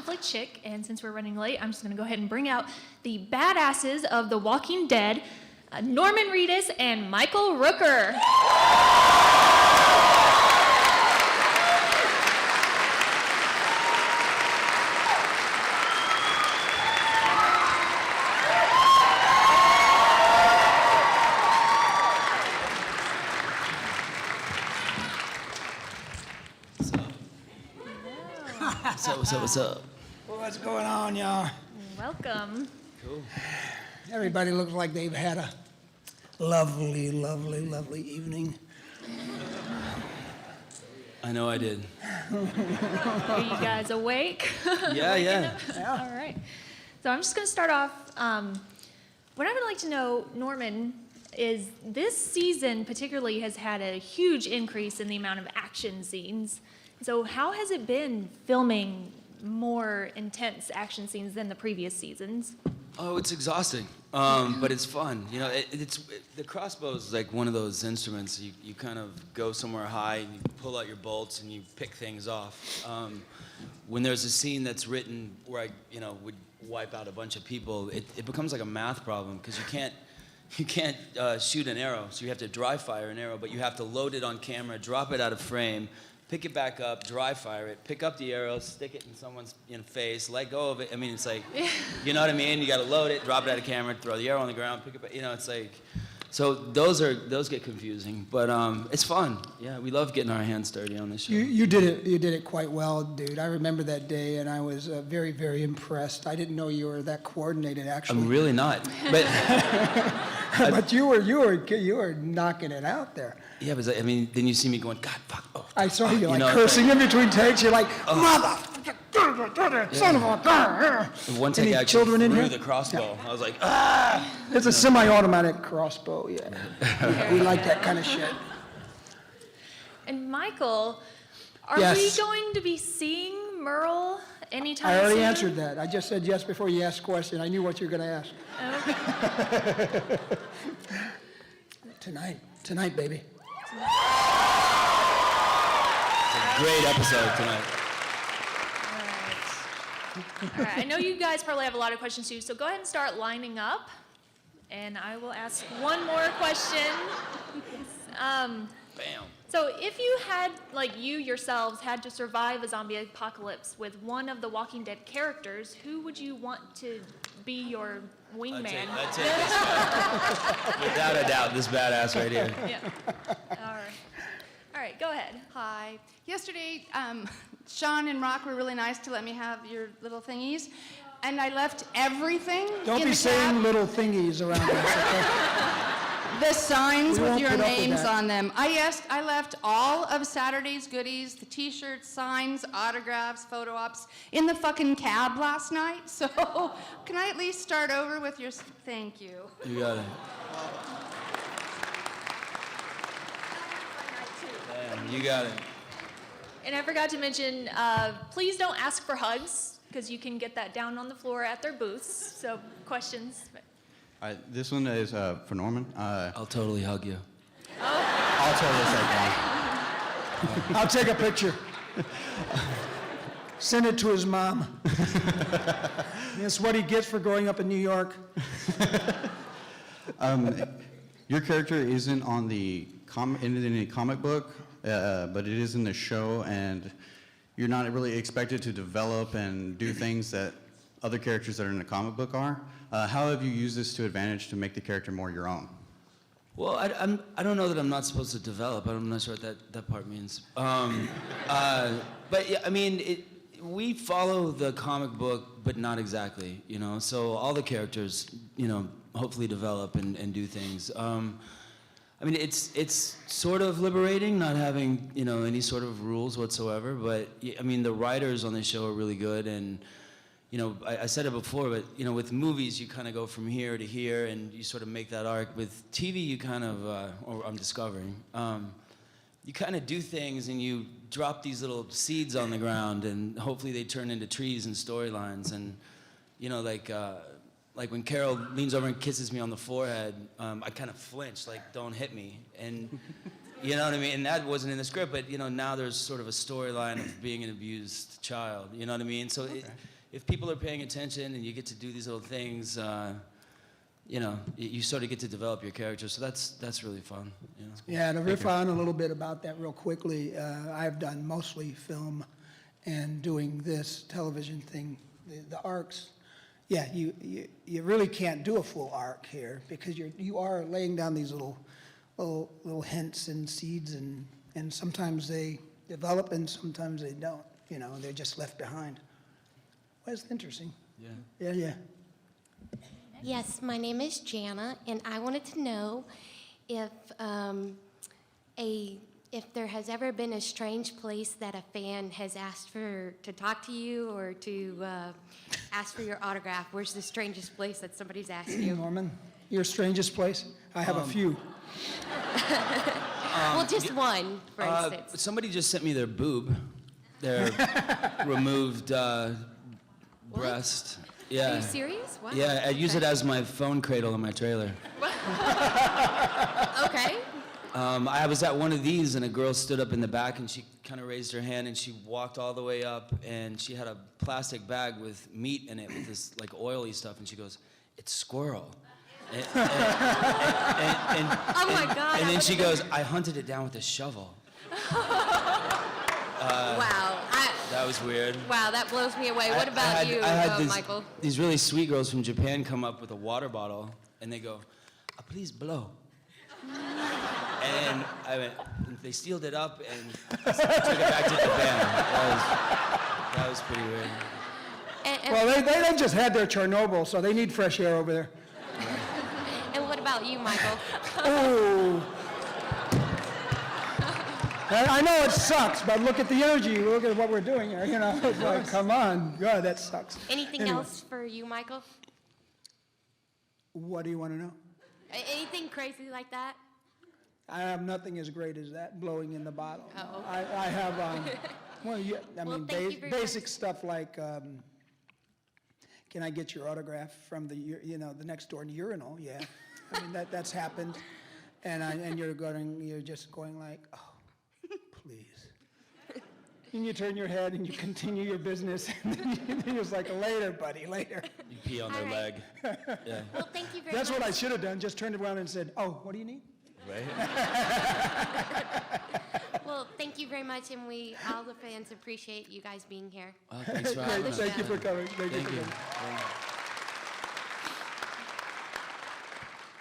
Flick chick, and since we're running late, I'm just going to go ahead and bring out the badasses of The Walking Dead, Norman Reedus and Michael Rooker. What's up? Well, what's going on, y'all? Welcome. Cool. Everybody looks like they've had a lovely, lovely, lovely evening. I know I did. Are you guys awake? Yeah. All right. So I'm just going to start off. What I would like to know, Norman, is this season particularly has had a huge increase in the amount of action scenes. So how has it been filming more intense action scenes than the previous seasons? Oh, it's exhausting, but it's fun. You know, the crossbow is like one of those instruments. You kind of go somewhere high and you pull out your bolts and you pick things off. When there's a scene that's written where I, would wipe out a bunch of people, it becomes like a math problem because you can't shoot an arrow, so you have to dry fire an arrow, but you have to load it on camera, drop it out of frame, pick it back up, dry fire it, pick up the arrow, stick it in someone's face, let go of it. I mean, it's like, you know what I mean? You got to load it, drop it out of camera, throw the arrow on the ground, pick it back. It's like, so those get confusing, but it's fun. Yeah, we love getting our hands dirty on this show. You did it quite well, dude. I remember that day, and I was very, very impressed. I didn't know you were that coordinated, actually. I'm really not, but but you were knocking it out there. Yeah, but I mean, then you see me going, God, fuck. Oh, I saw you cursing in between takes. You're like, mother, son of a gun. One take I actually threw the crossbow. Yeah. I was like, ah. It's a semi-automatic crossbow. Yeah, we like that kind of shit. And Michael, are Yes. we going to be seeing Merle anytime soon? I already answered that. I just said yes before you asked the question. I knew what you were going to ask. Okay. Tonight, baby. It's a great episode tonight. All right. I know you guys probably have a lot of questions too, so go ahead and start lining up, and I will ask one more question. Bam. So if you had, you yourselves, had to survive a zombie apocalypse with one of the Walking Dead characters, who would you want to be your wingman? I'd take this guy. Without a doubt, this badass right here. Yeah. All right, go ahead. Hi. Yesterday, Sean and Rock were really nice to let me have your little thingies, and I left everything Don't in be the saying cab. little thingies around us, okay? The signs We with won't your put up with names that. on them. I left all of Saturday's goodies, the t-shirts, signs, autographs, photo ops, in the fucking cab last night. So can I at least start over with your thank you? You got it. Damn, you got it. And I forgot to mention, please don't ask for hugs, because you can get that down on the floor at their booths. So questions? This one is for Norman. I'll totally hug you. I'll totally say I'll take a picture. Send it to his mom. That's what he gets for growing up in New York. Your character isn't on the in any comic book, but it is in the show, and you're not really expected to develop and do things that other characters that are in the comic book are. How have you used this to advantage to make the character more your own? Well, I don't know that I'm not supposed to develop. I'm not sure what that part means. But yeah, I mean, we follow the comic book, but not exactly, So all the characters, hopefully develop and do things. I mean, it's sort of liberating not having, any sort of rules whatsoever. But I mean, the writers on the show are really good, and I said it before, but with movies you kind of go from here to here, and you sort of make that arc. With TV, you kind of, or I'm discovering, you kind of do things and you drop these little seeds on the ground, and hopefully they turn into trees and storylines. And like when Carol leans over and kisses me on the forehead, I kind of flinch, like, don't hit me. And you know what I mean? And that wasn't in the script, but now there's sort of a storyline of being an abused child. You know what I mean? So if people are paying attention and you get to do these little things, you sort of get to develop your character. So that's really fun. Yeah, to riff on a little bit about that real quickly, I've done mostly film and doing this television thing, the arcs. Yeah, you really can't do a full arc here because you are laying down these little hints and seeds, and sometimes they develop and sometimes they don't. They're just left behind. Well, it's interesting. Yeah. Yeah. Yes, my name is Jana, and I wanted to know if if there has ever been a strange place that a fan has asked to talk to you or to ask for your autograph. Where's the strangest place that somebody's asked you? Norman, your strangest place? I have a few. Well, just one, for instance. Somebody just sent me their boob, their removed breast. Yeah. Are you serious? Wow. Yeah, I use it as my phone cradle in my trailer. Okay. I was at one of these, and a girl stood up in the back, and she kind of raised her hand, and she walked all the way up, and she had a plastic bag with meat in it, with this like oily stuff, and she goes, "It's squirrel." And, Oh my God. and then she goes, "I hunted it down with a shovel." Wow. That was weird. Wow, that blows me away. What about you, Michael? These really sweet girls from Japan come up with a water bottle, and they go, "Please blow." And I went, they sealed it up and took it back to Japan. That was pretty weird. Well, they just had their Chernobyl, so they need fresh air over there. And what about you, Michael? Oh. I know it sucks, but look at the energy. Look at what we're doing here. It's like, come on. God, that sucks. Anything Anyway. else for you, Michael? What do you want to know? Anything crazy like that? I have nothing as great as that, blowing in the bottle. Oh. I have, Well, thank you very basic much. stuff like, can I get your autograph from the next door urinal? Yeah, I mean that's happened, and you're just going like, oh, please. And you turn your head and you continue your business, and then you're just like, later, buddy, later. You pee on their All leg. right. Yeah. Well, thank you very That's much. what I should have done. Just turned around and said, oh, what do you need? Right? Well, thank you very much, and all the fans, appreciate you guys being here. Well, thanks for Great, having us. thank you for coming. Thank you Thank for you. coming.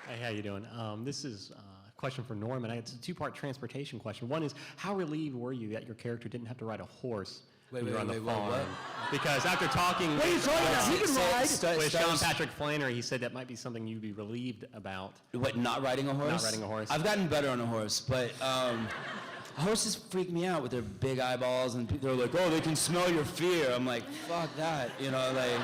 Hey, how you doing? This is a question for Norman. It's a two-part transportation question. One is, how relieved were you that your character didn't have to ride a horse when you were on the farm? what? Because after talking What are you talking about? He can ride. with Sean Patrick Flannery, he said that might be something you'd be relieved about. What, not riding a horse? Not riding a horse. I've gotten better on a horse, but horses freak me out with their big eyeballs, and they're like, oh, they can smell your fear. I'm like, fuck that, like.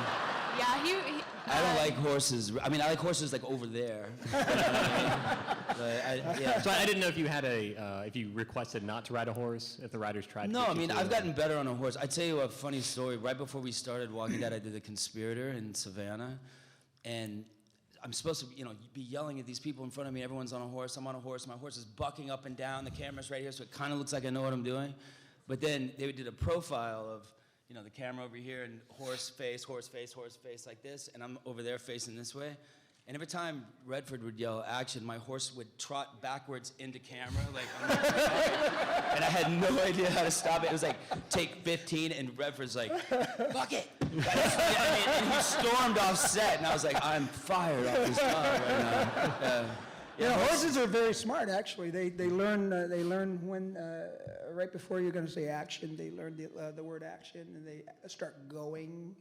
Yeah, I don't like horses. I mean, I like horses like over there. You know what I mean? Yeah. So I didn't know if you had if you requested not to ride a horse, if the riders tried to. No, get I you mean, to, I've gotten better on a horse. I tell you a funny story. Right before we started Walking Dead, I did The Conspirator in Savannah, and I'm supposed to, be yelling at these people in front of me. Everyone's on a horse. I'm on a horse. My horse is bucking up and down. The camera's right here, so it kind of looks like I know what I'm doing. But then they did a profile of, the camera over here and horse face like this, and I'm over there facing this way. And every time Redford would yell action, my horse would trot backwards into camera, and I had no idea how to stop it. It was like, take 15, and Redford's like, fuck it. And he stormed off set, and I was like, I'm fired off this dog right now. Horses are very smart. Actually, they learn when right before you're going to say action, they learn the word action, and they start going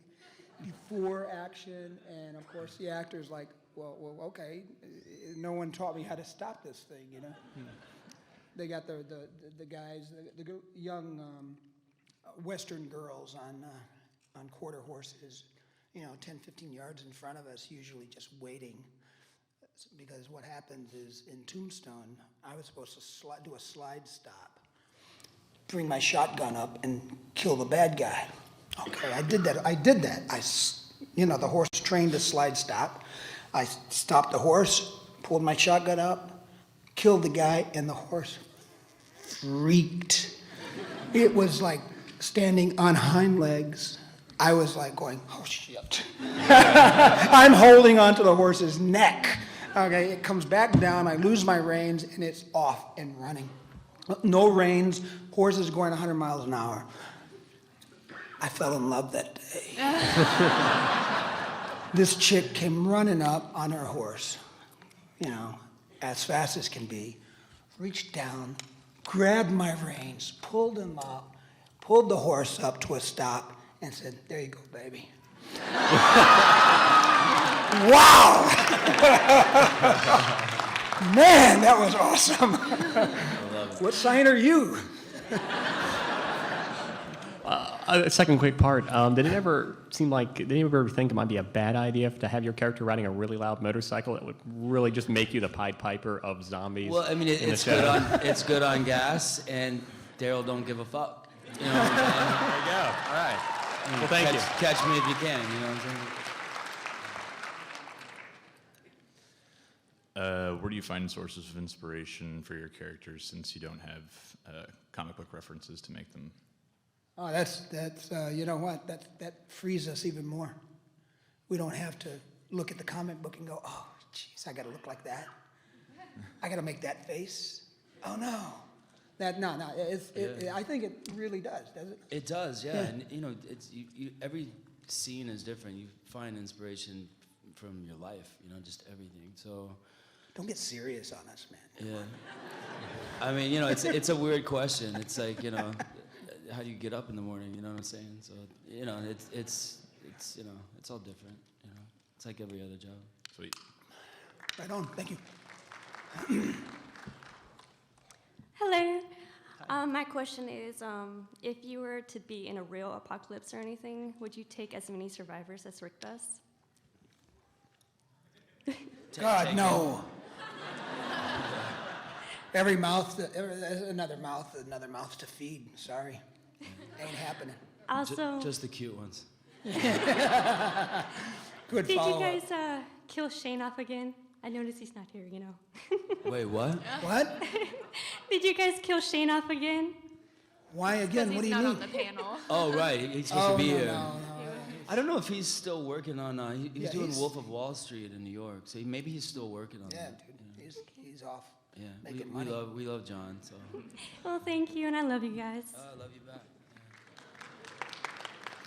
before action. And of course, the actor's like, well, okay. No one taught me how to stop this thing, you know. They got the guys, the young Western girls on quarter horses, 10, 15 yards in front of us, usually just waiting. Because what happens is in Tombstone, I was supposed to do a slide stop, bring my shotgun up and kill the bad guy. Okay, I did that. The horse trained to slide stop. I stopped the horse, pulled my shotgun up, killed the guy, and the horse freaked. It was like standing on hind legs. I was like going, oh shit. I'm holding onto the horse's neck. Okay, it comes back down, I lose my reins, and it's off and running. No reins, horse is going 100 miles an hour. I fell in love that day. This chick came running up on her horse, as fast as can be, reached down, grabbed my reins, pulled them up, pulled the horse up to a stop, and said, there you go, baby. Wow! Man, that was awesome. What sign are you? A second quick part. Did you ever think it might be a bad idea to have your character riding a really loud motorcycle that would really just make you the Pied Piper of zombies? Well, I mean, it's good on gas, and Daryl don't give a fuck. You know what I'm saying? There you go. All right. Well, thank you. Catch me if you can, you know what I'm saying? Where do you find sources of inspiration for your characters since you don't have comic book references to make them? Oh, that's you know what? That frees us even more. We don't have to look at the comic book and go, oh, jeez, I got to look like that. I got to make that face. Oh no, I think it really does it? It does, yeah. And it's every scene is different. You find inspiration from your life, just everything. So. Don't get serious on us, man. Yeah. I mean, it's a weird question. It's like, how do you get up in the morning? You know what I'm saying? So, it's all different. It's like every other job. Sweet. Right on. Thank you. Hello. My question is, if you were to be in a real apocalypse or anything, would you take as many survivors as Rick does? God, no. Every mouth, another mouth to feed. Sorry. Ain't happening. Also, Just the cute ones. Good did you follow-up. guys kill Shane off again? I noticed he's not here, Wait, what? What? Did you guys kill Shane off again? Why again? What do you He's not mean? on the panel. Oh, right. He's supposed to be here. No. I don't know if he's still working on. He's doing he's- Wolf of Wall Street in New York, so maybe he's still working on Yeah, that. dude. He's off. Yeah, Making we money. love John. So Well, thank you, and I love you guys. I love you back.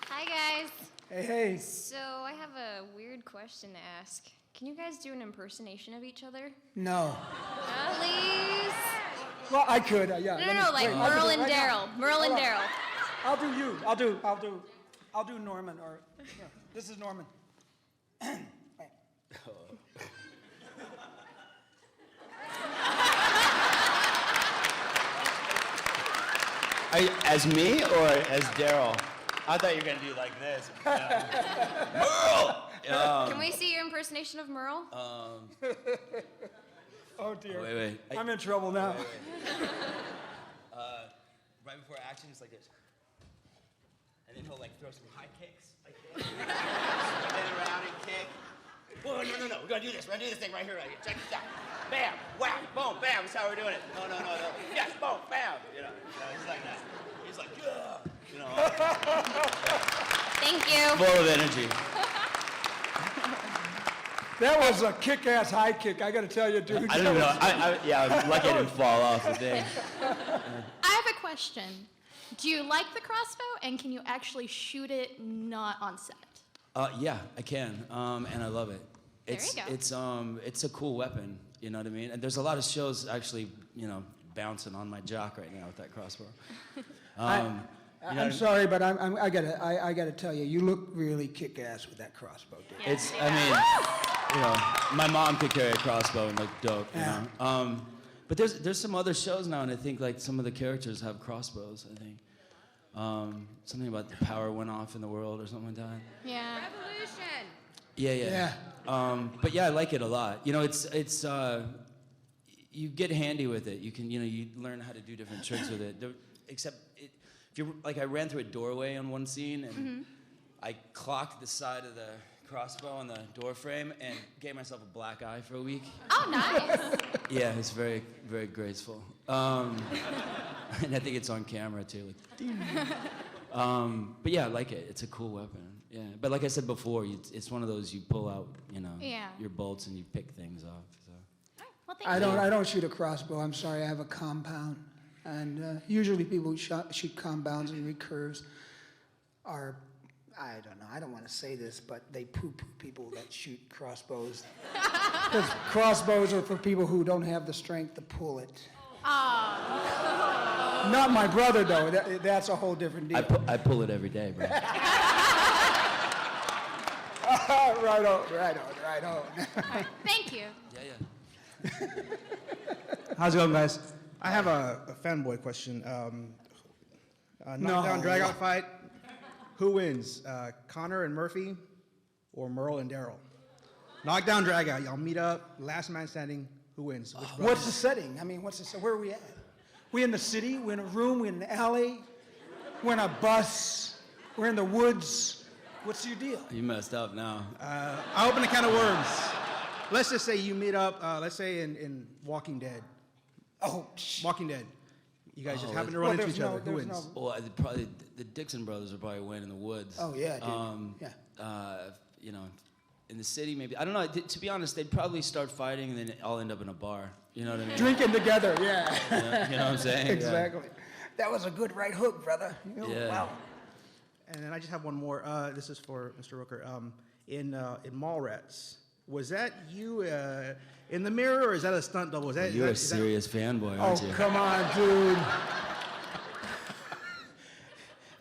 Hi guys. Hey. So I have a weird question to ask. Can you guys do an impersonation of each other? No. Please? Well, I could. Yeah. No, like Merle and Daryl. Merle and Daryl. I'll do you. I'll do Norman. Or this is Norman. Wait. As me or as Daryl? I thought you were gonna do like this. Merle. Can we see your impersonation of Merle? Oh dear. Wait. I'm in trouble now. Right before action, it's like this, and then he'll like throw some high kicks, like this. Spin around and kick. Whoa, no. We're gonna do this. We're gonna do this thing right here. Check this out. Bam, whack, boom, bam. That's how we're doing it. No. Yes, boom, bam. He's like that. He's like, yeah. Thank you. Full of energy. That was a kick-ass high kick. I got to tell you, dude. I don't know. I'm lucky I didn't fall off the thing. I have a question. Do you like the crossbow, and can you actually shoot it not on set? Yeah, I can, and I love it. There you go. It's a cool weapon. You know what I mean? And there's a lot of shows actually, bouncing on my jock right now with that crossbow. I'm sorry, but I gotta tell you, you look really kick-ass with that crossbow, dude. I mean, you know, my mom could carry a crossbow and look dope, you know. But there's some other shows now, and I think like some of the characters have crossbows, I think. Something about the power went off in the world or something like that. Yeah. Revolution. Yeah. But yeah, I like it a lot. You know, it's you get handy with it. You can, you know, you learn how to do different tricks with it. Except if you're like, I ran through a doorway on one scene, and I clocked the side of the crossbow on the door frame and gave myself a black eye for a week. Oh, nice. Yeah, it's very, very graceful. And I think it's on camera too. Like, ding. But yeah, I like it. It's a cool weapon. Yeah, but like I said before, it's one of those you pull out, you know, your bolts and you pick things off. So. Well, thank you. I don't shoot a crossbow. I'm sorry, I have a compound. And usually people who shoot compounds and recurves are, I don't know, I don't want to say this, but they poo-poo people that shoot crossbows. Because crossbows are for people who don't have the strength to pull it. Oh. Not my brother, though. That's a whole different deal. I pull it every day, bro. Right on. Thank you. Yeah. How's it going, guys? I have a fanboy question. Knockdown, drag-out fight. Who wins, Connor and Murphy, or Merle and Daryl? Knockdown, drag-out. Y'all meet up. Last man standing. Who wins? What's the setting? I mean, where are we at? We in the city? We're in a room? We're in an alley? We're in a bus? We're in the woods? What's your deal? You messed up now. I open a can of worms. Let's just say you meet up, let's say in Walking Dead. Oh, Walking Dead. You guys just happen to run into each other. Who wins? Well, probably the Dixon brothers would probably win in the woods. Oh, yeah, dude. You know, in the city, maybe. I don't know. To be honest, they'd probably start fighting and then I'll end up in a bar. You know what I mean? Drinking together, yeah. You know what I'm saying? Exactly. That was a good right hook, brother. Yeah. Wow. And then I just have one more. This is for Mr. Rooker. In Mallrats, was that you in the mirror, or is that a stunt double? You're a serious fanboy, aren't you? Oh, come on, dude.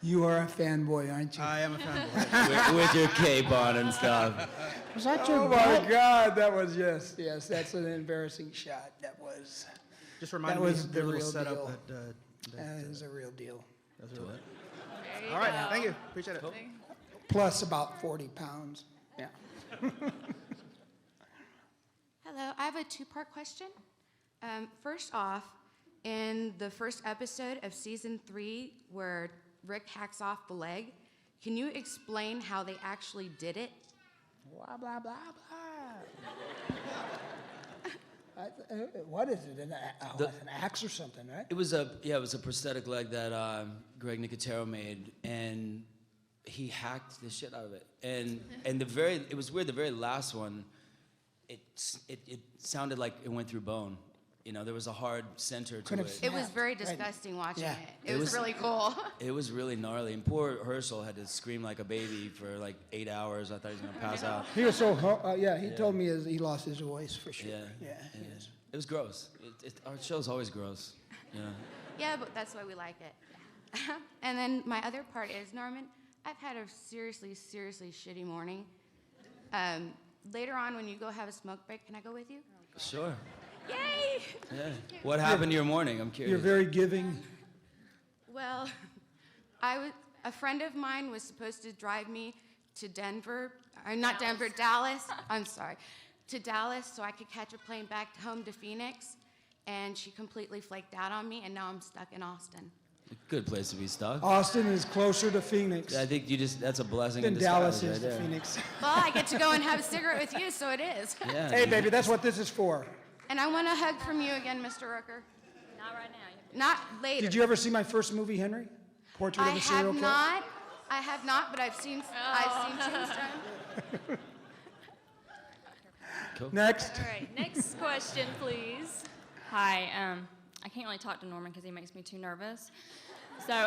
You are a fanboy, aren't you? I am a fanboy. with your cape on and stuff. Was that your my God, that was yes, that's an embarrassing shot. That was. Just reminded me of the little setup that is a real deal. That's real. All right, thank you. Appreciate it. Cool. Plus about 40 pounds. Yeah. Hello, I have a two-part question. First off, in the first episode of season 3, where Rick hacks off the leg, can you explain how they actually did it? Blah, blah, blah, blah. What is it? An axe or something, right? It was a prosthetic leg that Greg Nicotero made, and he hacked the shit out of it. And it was weird. The very last one, it sounded like it went through bone. You know, there was a hard center to it. It was very disgusting watching it. It was really cool. It was really gnarly. And poor Herschel had to scream like a baby for like 8 hours. I thought he was going to pass out. He was so, he told me he lost his voice for sure. Yeah. It was gross. Our show's always gross. You know? Yeah, but that's why we like it. And then my other part is, Norman, I've had a seriously, seriously shitty morning. Later on, when you go have a smoke break, can I go with you? Sure. Yay! Yeah. What happened to your morning? I'm curious. You're very giving. Well, a friend of mine was supposed to drive me to Denver, or not Denver, Dallas. I'm sorry, to Dallas, so I could catch a plane back home to Phoenix, and she completely flaked out on me, and now I'm stuck in Austin. Good place to be stuck. Austin is closer to Phoenix. I think that's a blessing than in disguise Dallas is right to there. Phoenix. Well, I get to go and have a cigarette with you, so it is. Yeah. Hey, baby, that's what this is for. And I want a hug from you again, Mr. Rooker. Not right now. Not later. Did you ever see my first movie, Henry? Portrait of a Serial Killer? I have not, but I've seen Tombstone. Cool. Next. All right, next question, please. Hi, I can't really talk to Norman because he makes me too nervous. So,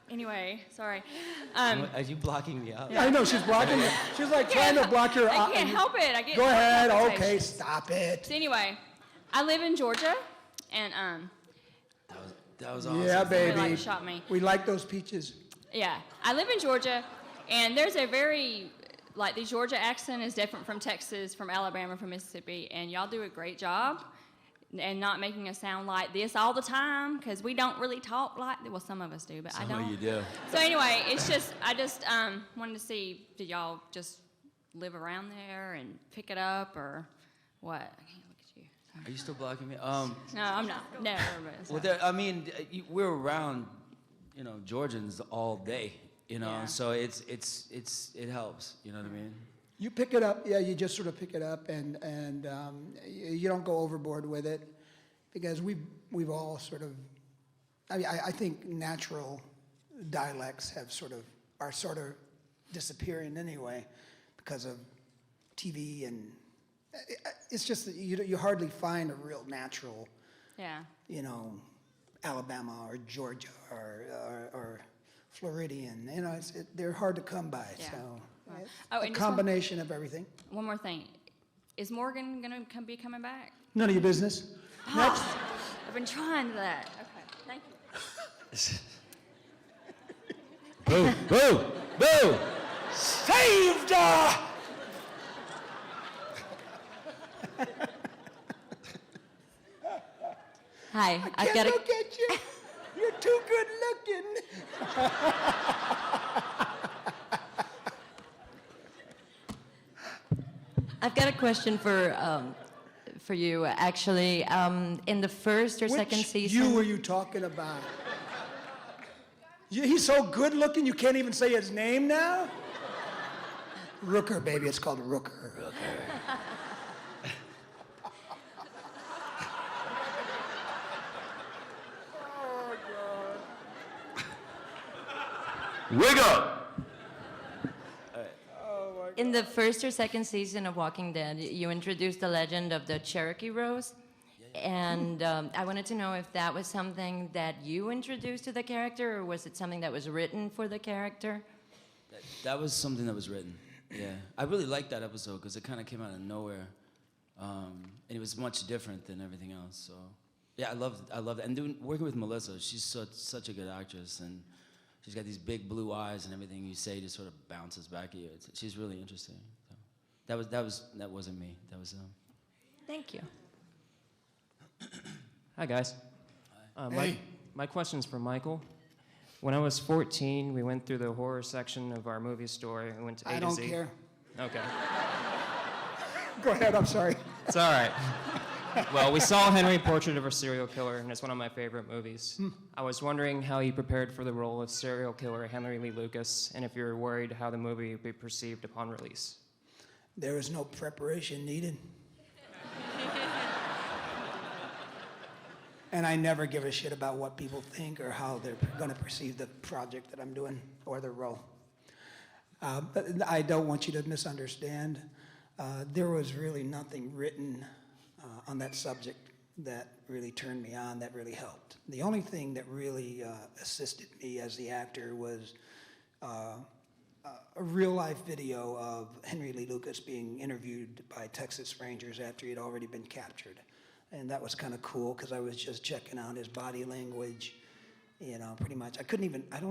anyway, sorry. Are you blocking me out? I know, she's blocking me. She's like trying to block your eye. I can't help it. I get Go ahead. conversation. Okay, stop it. So anyway, I live in Georgia, and That was awesome. Yeah, baby. Somebody, like, shot me. We like those peaches. Yeah, I live in Georgia, And there's a very, like, the Georgia accent is different from Texas, from Alabama, from Mississippi, and y'all do a great job and not making us sound like this all the time, because we don't really talk like, well, some of us do, but I don't. Some of you do. So anyway, it's just, I just wanted to see, did y'all just live around there and pick it up, or what? I can't look at you. Sorry. Are you still blocking me? No, I'm not. No, Well, I mean, we're around, Georgians all day, Yeah. so it helps, you know what I mean? You pick it up, yeah, you just sort of pick it up, and you don't go overboard with it, because we've all sort of, I think natural dialects are sort of disappearing anyway because of TV, and it's just that you hardly find a real natural, Yeah. Alabama or Georgia or Floridian, they're hard to come by, Yeah. so. Right. It's Oh, a and just combination of everything. One more thing. Is Morgan going to be coming back? None of your business. Next. I've been trying that. Okay, thank you. Boo! Boo! Boo! Saved! Hi, I can't look at you. You're too good looking. I've got a question for you, actually. In the first or second Which season. you were you talking about? He's so good looking you can't even say his name now? Rooker, baby. It's called Rooker. Wig up! In the first or second season of Walking Dead, you introduced the legend of the Cherokee Rose. And I wanted to know if that was something that you introduced to the character, or was it something that was written for the character? That was something that was written, yeah. I really liked that episode because it kind of came out of nowhere. And it was much different than everything else, so. Yeah, I loved it. And working with Melissa, she's such a good actress, and she's got these big blue eyes, and everything you say just sort of bounces back at you. She's really interesting. So that wasn't me. That was Thank you. Hi, guys. Hey. My question's for Michael. When I was 14, we went through the horror section of our movie store. We went to A I to don't Z. care. Okay. Go ahead, I'm sorry. It's all right. Well, we saw Henry, Portrait of a Serial Killer, and it's one of my favorite movies. I was wondering how you prepared for the role of serial killer Henry Lee Lucas, and if you're worried how the movie would be perceived upon release. There is no preparation needed. And I never give a shit about what people think or how they're going to perceive the project that I'm doing or the role. But I don't want you to misunderstand. There was really nothing written on that subject that really turned me on, that really helped. The only thing that really assisted me as the actor was a real-life video of Henry Lee Lucas being interviewed by Texas Rangers after he'd already been captured. And that was kind of cool because I was just checking out his body language, pretty much. I don't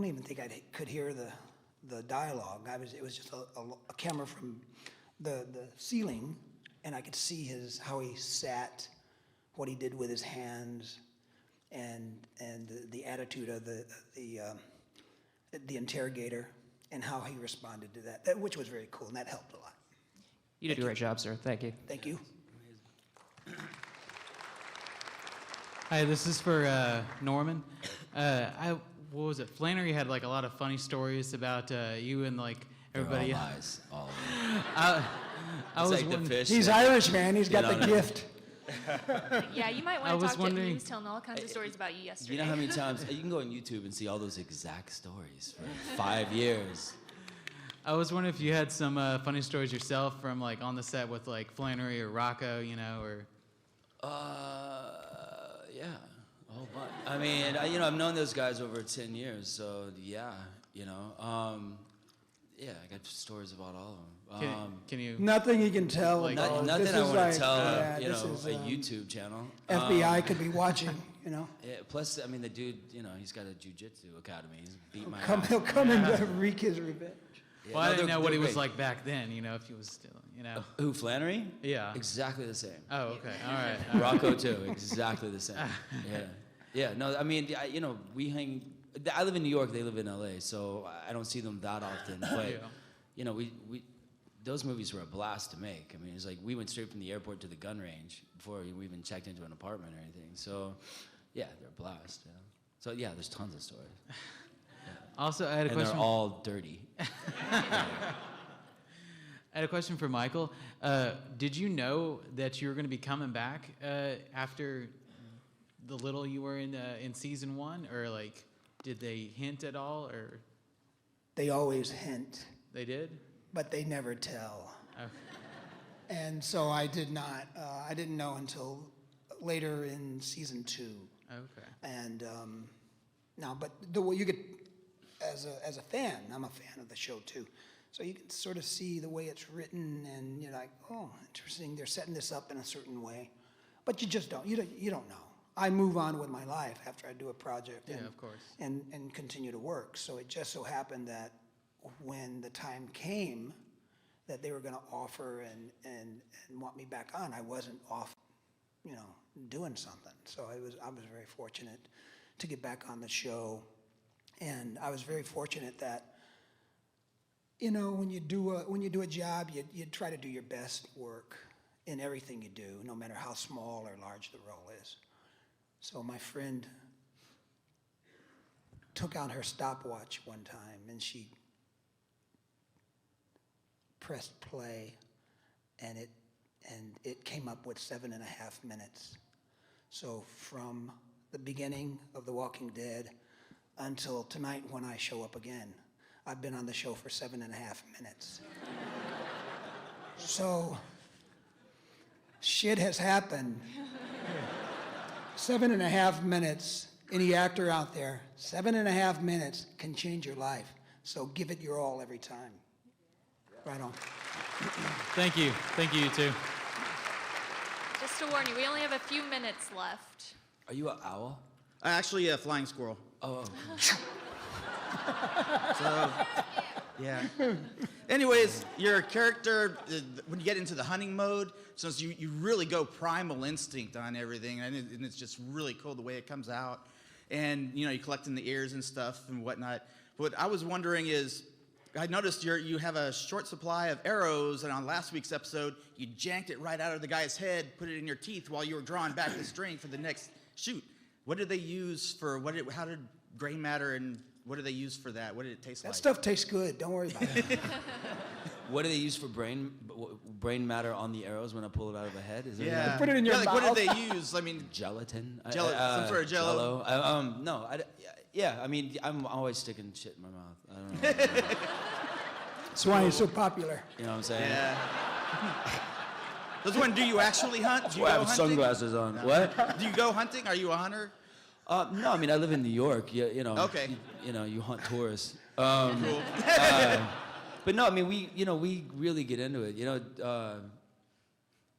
even think I could hear the dialogue. It was just a camera from the ceiling, and I could see how he sat, what he did with his hands, and the attitude of the interrogator, and how he responded to that, which was very cool, and that helped a lot. You did a great job, sir. Thank you. Thank you. Hi, this is for Norman. What was it? Flannery had like a lot of funny stories about you and like everybody. They're all lies, all of them. I was like the wondering. fish He's that- Irish, man. He's got You the know, gift. Yeah, you might I want to was talk to him. wondering- He was telling all kinds of stories about you yesterday. You know how many times you can go on YouTube and see all those exact stories for 5 years. I was wondering if you had some funny stories yourself from like on the set with like Flannery or Rocco, or. Yeah, a whole bunch. I mean, I've known those guys over 10 years, so yeah, yeah, I got stories about all of them. Can you? Nothing you can tell. Like- about it. Nothing This I is want like, to tell, this is, a YouTube channel. FBI could be watching, Yeah, plus, I mean, the dude, he's got a jiu-jitsu academy. He's beat my He'll ass. come and wreak his revenge. Yeah, Well, I no, didn't they're- know what they're he was great. like back then, you know, if he was still, you know. Who, Flannery? Yeah. Exactly the same. Oh, okay. All right. Rocco too, exactly the same. Yeah, yeah. No, I mean, you know, we hang. I live in New York. They live in LA, so I don't see them that often. But Yeah. you know, we those movies were a blast to make. I mean, it's like we went straight from the airport to the gun range before we even checked into an apartment or anything. So, yeah, they're a blast. You know? So yeah, there's tons of stories. Also, I had a and question. they're all dirty. I had a question for Michael. Did you know that you were going to be coming back after the little you were in season 1, or like, did they hint at all, or? They always hint, They did. but they never tell. Okay. And so I did not. I didn't know until later in season 2. Okay. And now, but the way you get as a fan, I'm a fan of the show too. So you can sort of see the way it's written, and you're like, oh, interesting. They're setting this up in a certain way, but you just don't. You don't know. I move on with my life after I do a project. Yeah, and, of course. And continue to work. So it just so happened that when the time came that they were going to offer and want me back on, I wasn't off, you know, doing something. So I was very fortunate to get back on the show, and I was very fortunate that, you know, when you do a job, you try to do your best work in everything you do, no matter how small or large the role is. So my friend took out her stopwatch one time, and she pressed play, and it came up with 7.5 minutes. So from the beginning of The Walking Dead until tonight when I show up again, I've been on the show for 7.5 minutes. So shit has happened. 7.5 minutes. Any actor out there, 7.5 minutes can change your life. So give it your all every time. Right on. Thank you. Thank you, you too. Just to warn you, we only have a few minutes left. Are you an owl? Actually, a flying squirrel. Oh. So, yeah. Anyways, your character, when you get into the hunting mode, since you really go primal instinct on everything, and it's just really cool the way it comes out. And, you know, you're collecting the ears and stuff and whatnot. What I was wondering is, I noticed you have a short supply of arrows, and on last week's episode, you janked it right out of the guy's head, put it in your teeth while you were drawing back the string for the next shoot. What did they use for, how did gray matter, and what did they use for that? What did it taste like? That stuff tastes good. Don't worry about it. What do they use for brain matter on the arrows when I pull it out of the head? Is there Yeah. Put it in your like, mouth. What did they use? I mean, gelatin? Some sort of jello? No, yeah, I mean, I'm always sticking shit in my mouth. I don't know. That's why he's so popular. You know what I'm saying? Yeah. Do you actually hunt? That's Do you why I go have hunting? sunglasses on. What? Do you go hunting? Are you a hunter? No, I mean, I live in New York. You know. Okay. You hunt tourists. Cool. But no, I mean, we really get into it.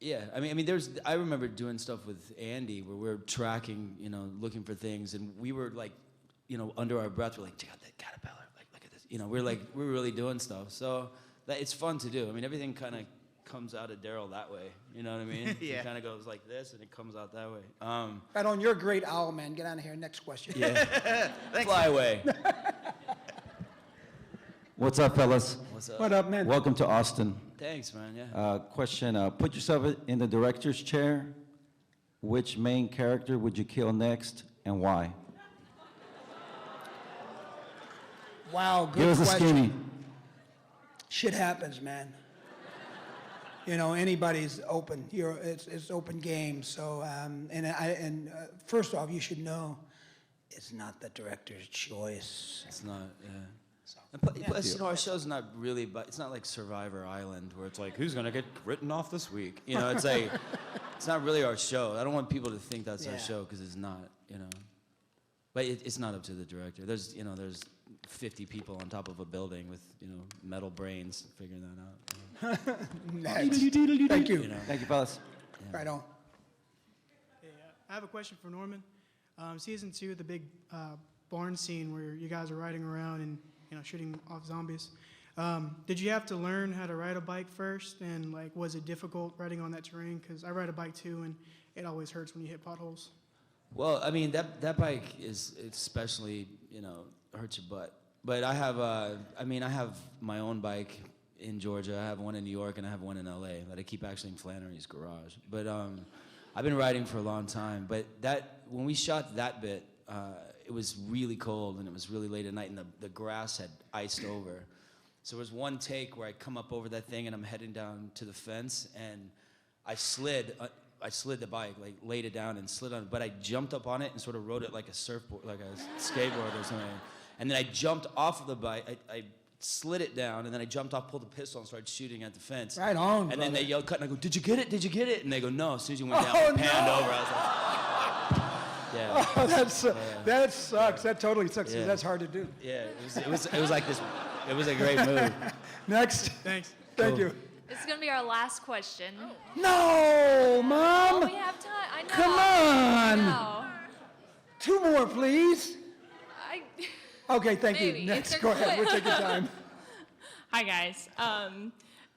Yeah, I mean, I remember doing stuff with Andy where we were tracking, looking for things, and we were like, under our breath, we're like, check out that caterpillar, like, look at this. We're really doing stuff. So it's fun to do. I mean, everything kind of comes out of Daryl that way. You know what I mean? Yeah. It kind of goes like this, and it comes out that way. Right on. You're a great owl, man. Get out of here. Next question. Yeah. Fly away. What's up, fellas? What's up? What up, man? Welcome to Austin. Thanks, man. Yeah. Question, put yourself in the director's chair. Which main character would you kill next, and why? Wow, good Give us a question. skinny. Shit happens, man. Anybody's open. It's open game. So, first off, you should know, it's not the director's choice. It's not. Yeah. And plus, our show's not really, but it's not like Survivor Island where it's like, who's gonna get written off this week? It's like, it's not really our show. I don't want people to think that's our show because it's not. But it's not up to the director. There's 50 people on top of a building with metal brains figuring that out. Thank you. Thank you, fellas. Yeah. Right on. Hey, I have a question for Norman. Season 2, the big barn scene where you guys are riding around and shooting off zombies. Did you have to learn how to ride a bike first? And like, was it difficult riding on that terrain? Because I ride a bike too, and it always hurts when you hit potholes. Well, I mean, that bike is especially, hurts your butt. But I have my own bike in Georgia. I have one in New York, and I have one in LA that I keep actually in Flannery's garage. But I've been riding for a long time. But when we shot that bit, it was really cold, and it was really late at night, and the grass had iced over. So there was one take where I come up over that thing, and I'm heading down to the fence, and I slid the bike, like laid it down and slid on it, but I jumped up on it and sort of rode it like a surfboard, like a skateboard or something. And then I jumped off of the bike, I slid it down, and then I jumped off, pulled the pistol, and started shooting at the fence. Right on, And then brother. they yelled, cut, and I go, did you get it? Did you get it? And they go, no. As soon as you went down, I panned over. I was like, yeah. Oh, that sucks. That totally sucks. 'Cause Yeah. that's hard to do. Yeah, it was like this, it was a great move. Next. Thanks. Thank you. This is going to be our last question. No, Mom. Oh, we have time. I know. Come I on. know. 2 more, please. I, Okay, thank Maybe. you. If Next, they're go ahead. We'll quick. take your time. Hi, guys.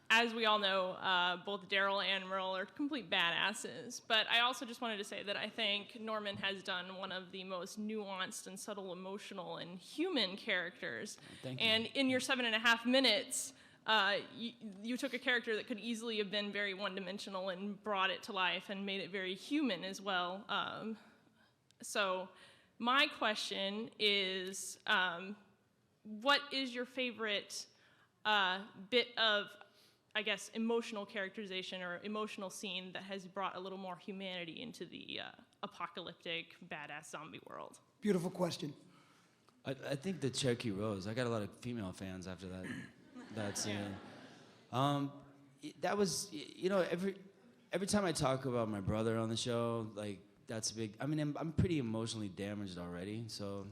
As we all know, both Daryl and Merle are complete badasses, but I also just wanted to say that I think Norman has done one of the most nuanced and subtle emotional and human characters. Thank you. And in your 7.5 minutes, you took a character that could easily have been very one-dimensional and brought it to life and made it very human as well. So my question is, what is your favorite bit of, I guess, emotional characterization or emotional scene that has brought a little more humanity into the apocalyptic, badass zombie world? Beautiful question. I think the Cherokee Rose. I got a lot of female fans after that scene. That was, every time I talk about my brother on the show, like that's a big. I mean, I'm pretty emotionally damaged already, so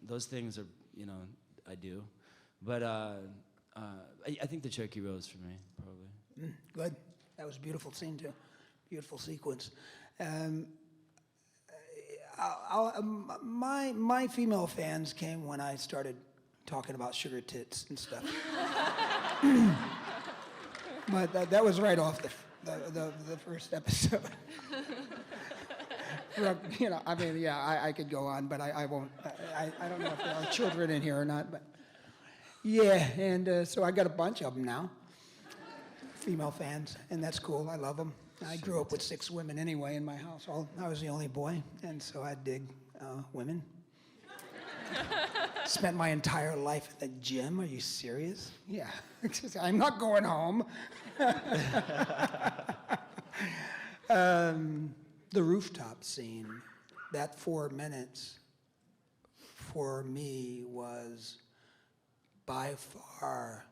those things are, I do. But I think the Cherokee Rose for me, probably. Good. That was a beautiful scene too. Beautiful sequence. My female fans came when I started talking about sugar tits and stuff. But that was right off the first episode. I could go on, but I won't. I don't know if there are children in here or not, but yeah. And so I got a bunch of them now, female fans, and that's cool. I love them. I grew up with 6 women anyway in my house. I was the only boy, and so I dig women. Spent my entire life at the gym. Are you serious? Yeah. I'm not going home. The rooftop scene, that 4 minutes for me was by far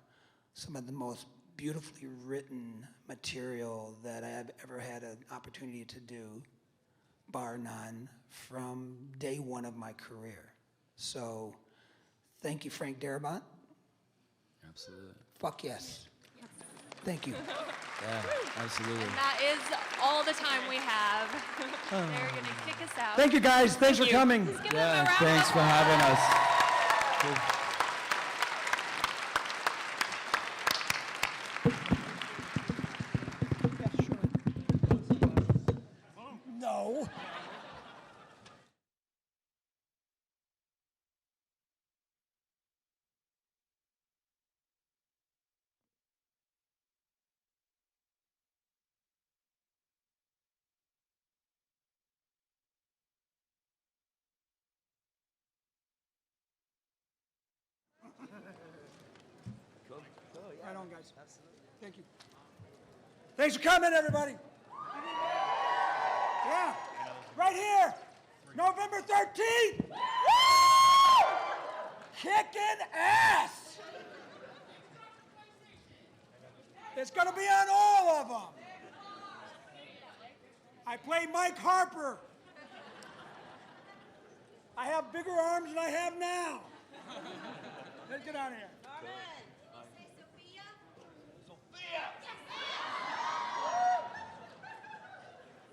some of the most beautifully written material that I have ever had an opportunity to do, bar none, from day one of my career. So, thank you, Frank Darabont. Absolutely. Fuck yes. Thank you. Yeah, absolutely. And that is all the time we have. They're going to kick us out. Thank you, guys. Thanks for coming. Let's give them a round of Thanks for having us. No. Right on, guys. Absolutely. Thank you. Thanks for coming, everybody. Yeah. Right here. November 13th. Kicking ass. It's going to be on all of them. I play Mike Harper. I have bigger arms than I have now. Let's get out of here.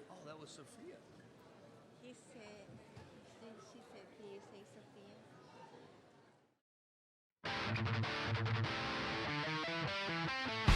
Oh, that was Sophia. He said, she said, can you say Sophia? Bye.